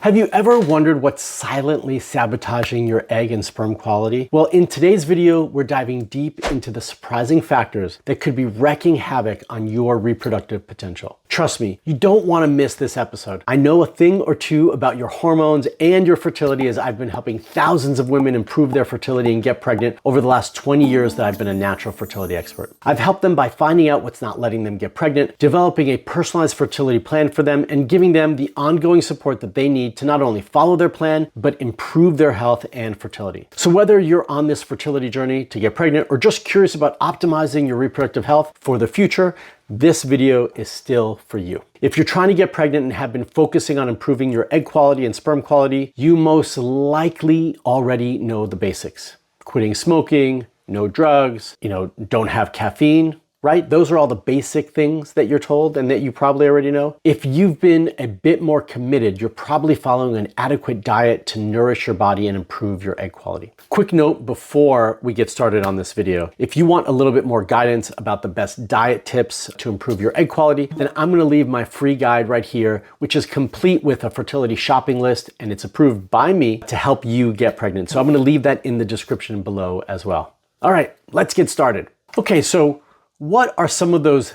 Have you ever wondered what's silently sabotaging your egg and sperm quality? Well, in today's video, we're diving deep into the surprising factors that could be wreaking havoc on your reproductive potential. Trust me, you don't want to miss this episode. I know a thing or two about your hormones and your fertility, as I've been helping thousands of women improve their fertility and get pregnant over the last 20 years that I've been a natural fertility expert. I've helped them by finding out what's not letting them get pregnant, developing a personalized fertility plan for them, and giving them the ongoing support that they need to not only follow their plan, but improve their health and fertility. So whether you're on this fertility journey to get pregnant or just curious about optimizing your reproductive health for the future, this video is still for you. If you're trying to get pregnant and have been focusing on improving your egg quality and sperm quality, you most likely already know the basics. Quitting smoking, no drugs, don't have caffeine, right? Those are all the basic things that you're told and that you probably already know. If you've been a bit more committed, you're probably following an adequate diet to nourish your body and improve your egg quality. Quick note before we get started on this video. If you want a little bit more guidance about the best diet tips to improve your egg quality, then I'm gonna leave my free guide right here, which is complete with a fertility shopping list, and it's approved by me to help you get pregnant. So I'm gonna leave that in the description below as well. All right, let's get started. Okay, so what are some of those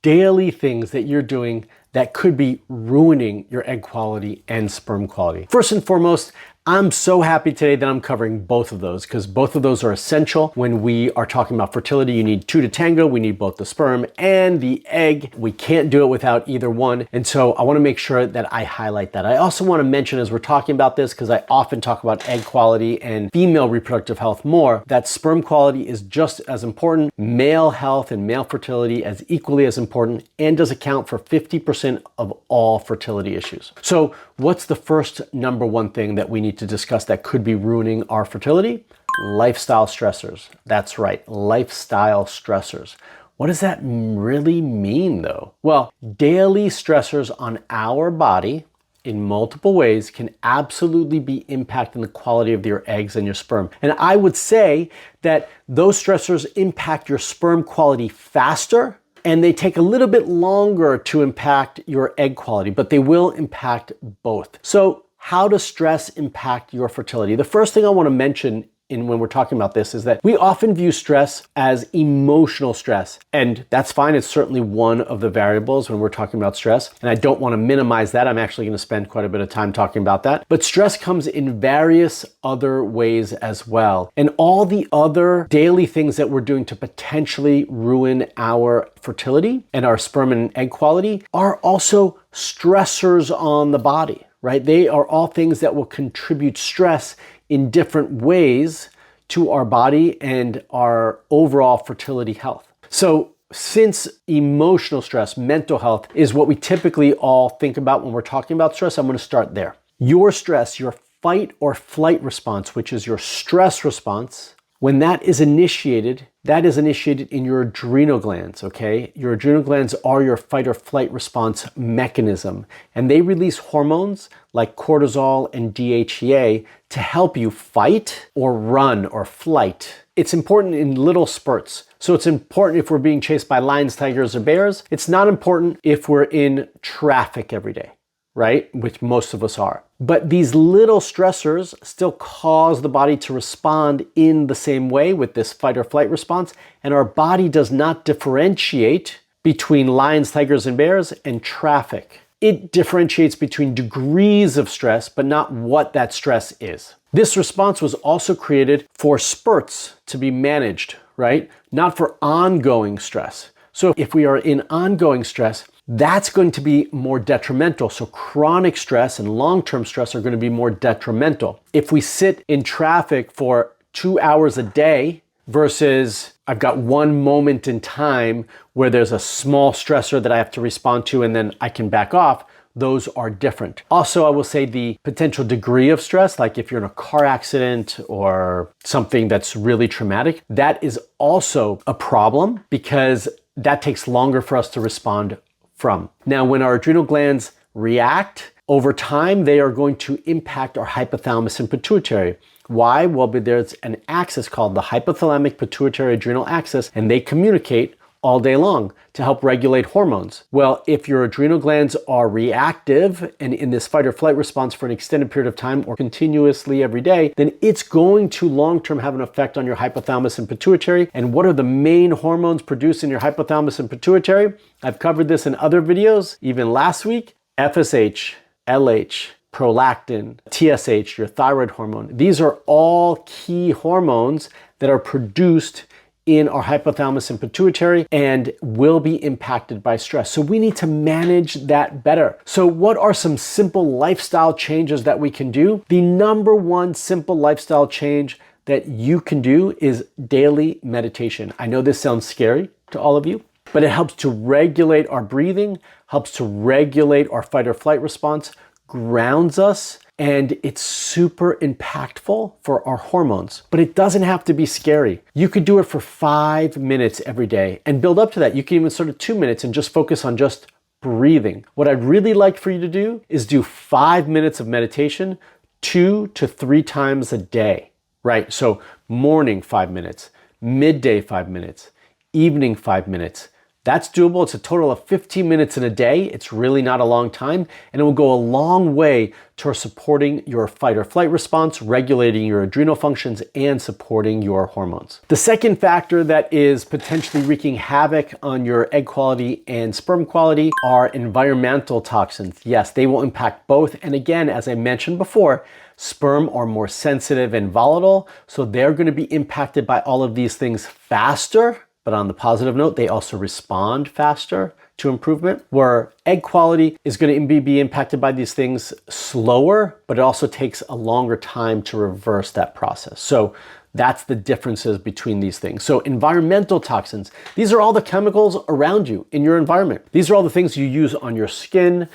daily things that you're doing that could be ruining your egg quality and sperm quality? First and foremost, I'm so happy today that I'm covering both of those, because both of those are essential. When we are talking about fertility, you need two to tango. We need both the sperm and the egg. We can't do it without either one. And so I want to make sure that I highlight that. I also want to mention, as we're talking about this, because I often talk about egg quality and female reproductive health more, that sperm quality is just as important. Male health and male fertility as equally as important, and does account for 50% of all fertility issues. So what's the first number one thing that we need to discuss that could be ruining our fertility? Lifestyle stressors. That's right, lifestyle stressors. What does that really mean though? Well, daily stressors on our body in multiple ways can absolutely be impacting the quality of your eggs and your sperm. And I would say that those stressors impact your sperm quality faster, and they take a little bit longer to impact your egg quality, but they will impact both. So how does stress impact your fertility? The first thing I want to mention when we're talking about this is that we often view stress as emotional stress, and that's fine. It's certainly one of the variables when we're talking about stress, and I don't want to minimize that. I'm actually going to spend quite a bit of time talking about that. But stress comes in various other ways as well, and all the other daily things that we're doing to potentially ruin our fertility and our sperm and egg quality are also stressors on the body, right? They are all things that will contribute stress in different ways to our body and our overall fertility health. So since emotional stress, mental health, is what we typically all think about when we're talking about stress, I'm going to start there. Your stress, your fight or flight response, which is your stress response, when that is initiated in your adrenal glands, okay? Your adrenal glands are your fight or flight response mechanism, and they release hormones like cortisol and DHEA to help you fight or run or flight. It's important in little spurts. So it's important if we're being chased by lions, tigers, or bears. It's not important if we're in traffic every day, right? Which most of us are. But these little stressors still cause the body to respond in the same way with this fight or flight response. And our body does not differentiate between lions, tigers, and bears and traffic. It differentiates between degrees of stress, but not what that stress is. This response was also created for spurts to be managed, right? Not for ongoing stress. So if we are in ongoing stress, that's going to be more detrimental. So chronic stress and long-term stress are going to be more detrimental. If we sit in traffic for 2 hours a day versus I've got one moment in time where there's a small stressor that I have to respond to and then I can back off, those are different. Also, I will say the potential degree of stress, like if you're in a car accident or something that's really traumatic, that is also a problem because that takes longer for us to respond from. Now, when our adrenal glands react, over time, they are going to impact our hypothalamus and pituitary. Why? Well, there's an axis called the hypothalamic pituitary adrenal axis, and they communicate all day long to help regulate hormones. Well, if your adrenal glands are reactive and in this fight or flight response for an extended period of time or continuously every day, then it's going to long-term have an effect on your hypothalamus and pituitary. And what are the main hormones produced in your hypothalamus and pituitary? I've covered this in other videos, even last week. FSH, LH, prolactin, TSH, your thyroid hormone. These are all key hormones that are produced in our hypothalamus and pituitary and will be impacted by stress. So we need to manage that better. So what are some simple lifestyle changes that we can do? The number one simple lifestyle change that you can do is daily meditation. I know this sounds scary to all of you, but it helps to regulate our breathing, helps to regulate our fight or flight response, grounds us, and it's super impactful for our hormones. But it doesn't have to be scary. You could do it for 5 minutes every day and build up to that. You can even start at 2 minutes and just focus on just breathing. What I'd really like for you to do is do 5 minutes of meditation 2 to 3 times a day, right? So morning 5 minutes, midday 5 minutes, evening 5 minutes. That's doable. It's a total of 15 minutes in a day. It's really not a long time, and it will go a long way towards supporting your fight or flight response, regulating your adrenal functions, and supporting your hormones. The second factor that is potentially wreaking havoc on your egg quality and sperm quality are environmental toxins. Yes, they will impact both. And again, as I mentioned before, sperm are more sensitive and volatile, so they're going to be impacted by all of these things faster. But on the positive note, they also respond faster to improvement, where egg quality is going to be impacted by these things slower, but it also takes a longer time to reverse that process. So that's the differences between these things. So environmental toxins, these are all the chemicals around you in your environment. These are all the things you use on your skin,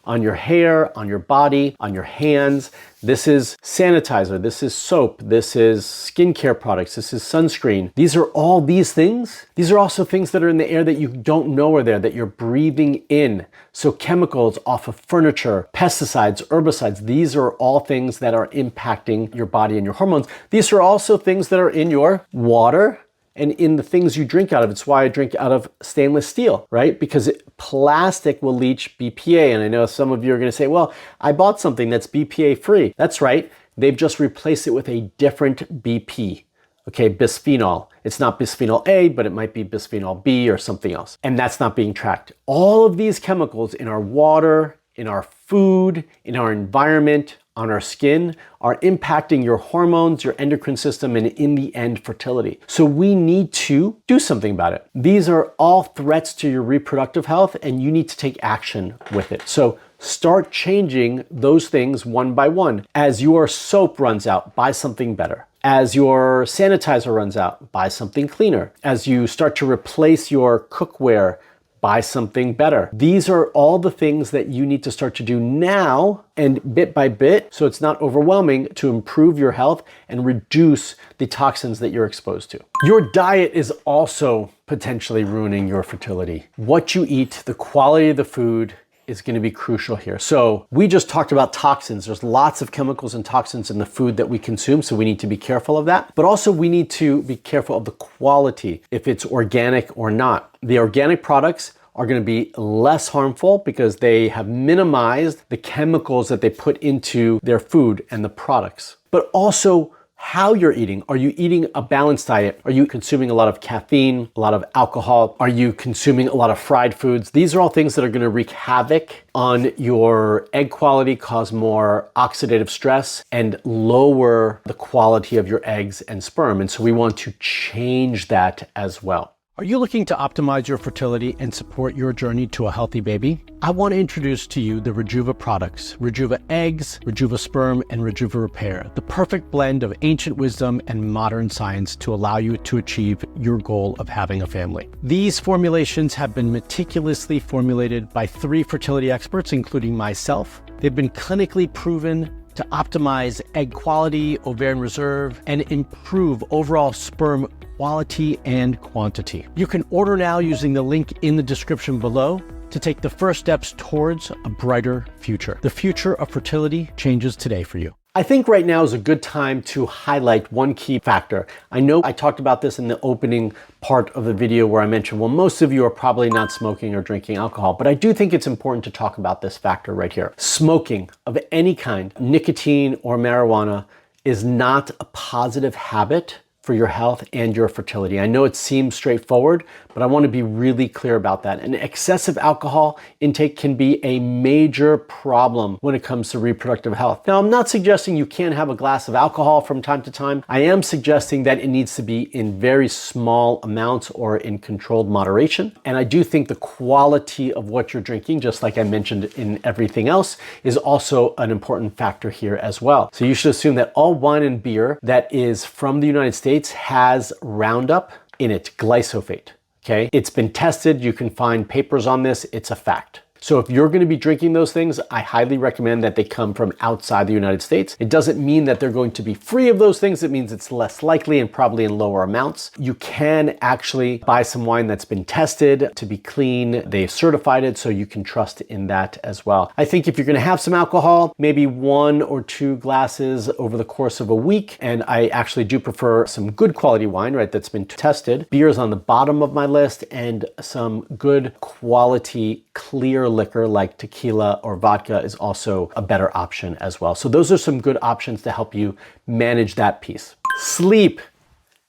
on your hair, on your body, on your hands. This is sanitizer, this is soap, this is skincare products, this is sunscreen. These are all these things. These are also things that are in the air that you don't know are there, that you're breathing in. So chemicals off of furniture, pesticides, herbicides, these are all things that are impacting your body and your hormones. These are also things that are in your water and in the things you drink out of. It's why I drink out of stainless steel, right? Because plastic will leach BPA. And I know some of you are going to say, well, I bought something that's BPA free. That's right. They've just replaced it with a different BP. Okay, bisphenol. It's not bisphenol A, but it might be bisphenol B or something else. And that's not being tracked. All of these chemicals in our water, in our food, in our environment, on our skin are impacting your hormones, your endocrine system, and in the end, fertility. So we need to do something about it. These are all threats to your reproductive health, and you need to take action with it. So start changing those things one by one. As your soap runs out, buy something better. As your sanitizer runs out, buy something cleaner. As you start to replace your cookware, buy something better. These are all the things that you need to start to do now and bit by bit, so it's not overwhelming, to improve your health and reduce the toxins that you're exposed to. Your diet is also potentially ruining your fertility. What you eat, the quality of the food, is going to be crucial here. So we just talked about toxins. There's lots of chemicals and toxins in the food that we consume, so we need to be careful of that. But also we need to be careful of the quality, if it's organic or not. The organic products are going to be less harmful because they have minimized the chemicals that they put into their food and the products. But also how you're eating. Are you eating a balanced diet? Are you consuming a lot of caffeine, a lot of alcohol? Are you consuming a lot of fried foods? These are all things that are going to wreak havoc on your egg quality, cause more oxidative stress, and lower the quality of your eggs and sperm. And so we want to change that as well. Are you looking to optimize your fertility and support your journey to a healthy baby? I want to introduce to you the Rejuva products, Rejuva Eggs, Rejuva Sperm, and Rejuva Repair, the perfect blend of ancient wisdom and modern science to allow you to achieve your goal of having a family. These formulations have been meticulously formulated by 3 fertility experts, including myself. They've been clinically proven to optimize egg quality, ovarian reserve, and improve overall sperm quality and quantity. You can order now using the link in the description below to take the first steps towards a brighter future. The future of fertility changes today for you. I think right now is a good time to highlight one key factor. I know I talked about this in the opening part of the video where I mentioned, well, most of you are probably not smoking or drinking alcohol, but I do think it's important to talk about this factor right here. Smoking of any kind, nicotine or marijuana, is not a positive habit for your health and your fertility. I know it seems straightforward, but I want to be really clear about that. And excessive alcohol intake can be a major problem when it comes to reproductive health. Now, I'm not suggesting you can't have a glass of alcohol from time to time. I am suggesting that it needs to be in very small amounts or in controlled moderation. And I do think the quality of what you're drinking, just like I mentioned in everything else, is also an important factor here as well. So you should assume that all wine and beer that is from the United States has Roundup in it, glyphosate. Okay, it's been tested. You can find papers on this. It's a fact. So if you're going to be drinking those things, I highly recommend that they come from outside the United States. It doesn't mean that they're going to be free of those things. It means it's less likely and probably in lower amounts. You can actually buy some wine that's been tested to be clean. They've certified it, so you can trust in that as well. I think if you're going to have some alcohol, maybe 1 or 2 glasses over the course of a week. And I actually do prefer some good quality wine, right, that's been tested. Beer is on the bottom of my list, and some good quality clear liquor like tequila or vodka is also a better option as well. So those are some good options to help you manage that piece. Sleep.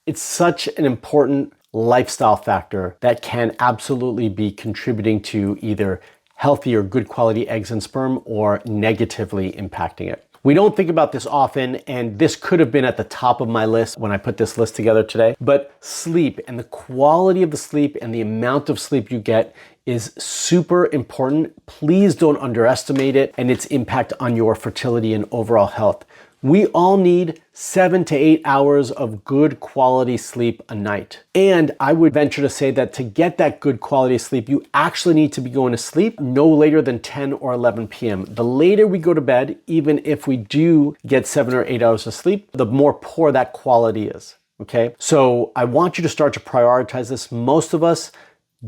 It's such an important lifestyle factor that can absolutely be contributing to either healthy or good quality eggs and sperm or negatively impacting it. We don't think about this often, and this could have been at the top of my list when I put this list together today, but sleep and the quality of the sleep and the amount of sleep you get is super important. Please don't underestimate it and its impact on your fertility and overall health. We all need 7 to 8 hours of good quality sleep a night. And I would venture to say that to get that good quality sleep, you actually need to be going to sleep no later than 10 or 11 p.m. The later we go to bed, even if we do get 7 or 8 hours of sleep, the more poor that quality is. Okay? So I want you to start to prioritize this. Most of us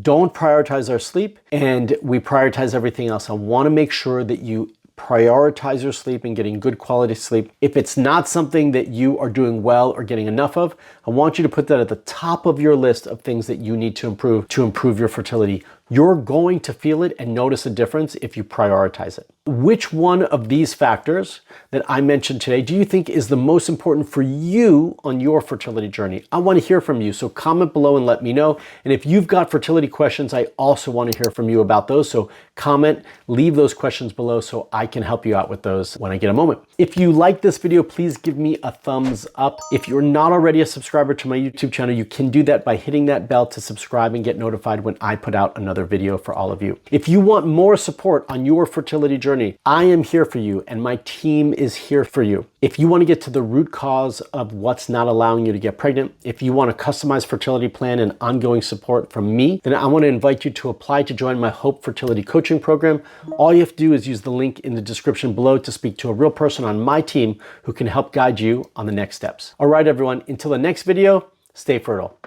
don't prioritize our sleep, and we prioritize everything else. I want to make sure that you prioritize your sleep and getting good quality sleep. If it's not something that you are doing well or getting enough of, I want you to put that at the top of your list of things that you need to improve your fertility. You're going to feel it and notice a difference if you prioritize it. Which one of these factors that I mentioned today do you think is the most important for you on your fertility journey? I want to hear from you, so comment below and let me know. And if you've got fertility questions, I also want to hear from you about those. So comment, leave those questions below so I can help you out with those when I get a moment. If you like this video, please give me a thumbs up. If you're not already a subscriber to my YouTube channel, you can do that by hitting that bell to subscribe and get notified when I put out another video for all of you. If you want more support on your fertility journey, I am here for you and my team is here for you. If you want to get to the root cause of what's not allowing you to get pregnant, if you want a customized fertility plan and ongoing support from me, then I want to invite you to apply to join my Hope Fertility Coaching Program. All you have to do is use the link in the description below to speak to a real person on my team who can help guide you on the next steps. All right, everyone, until the next video, stay fertile.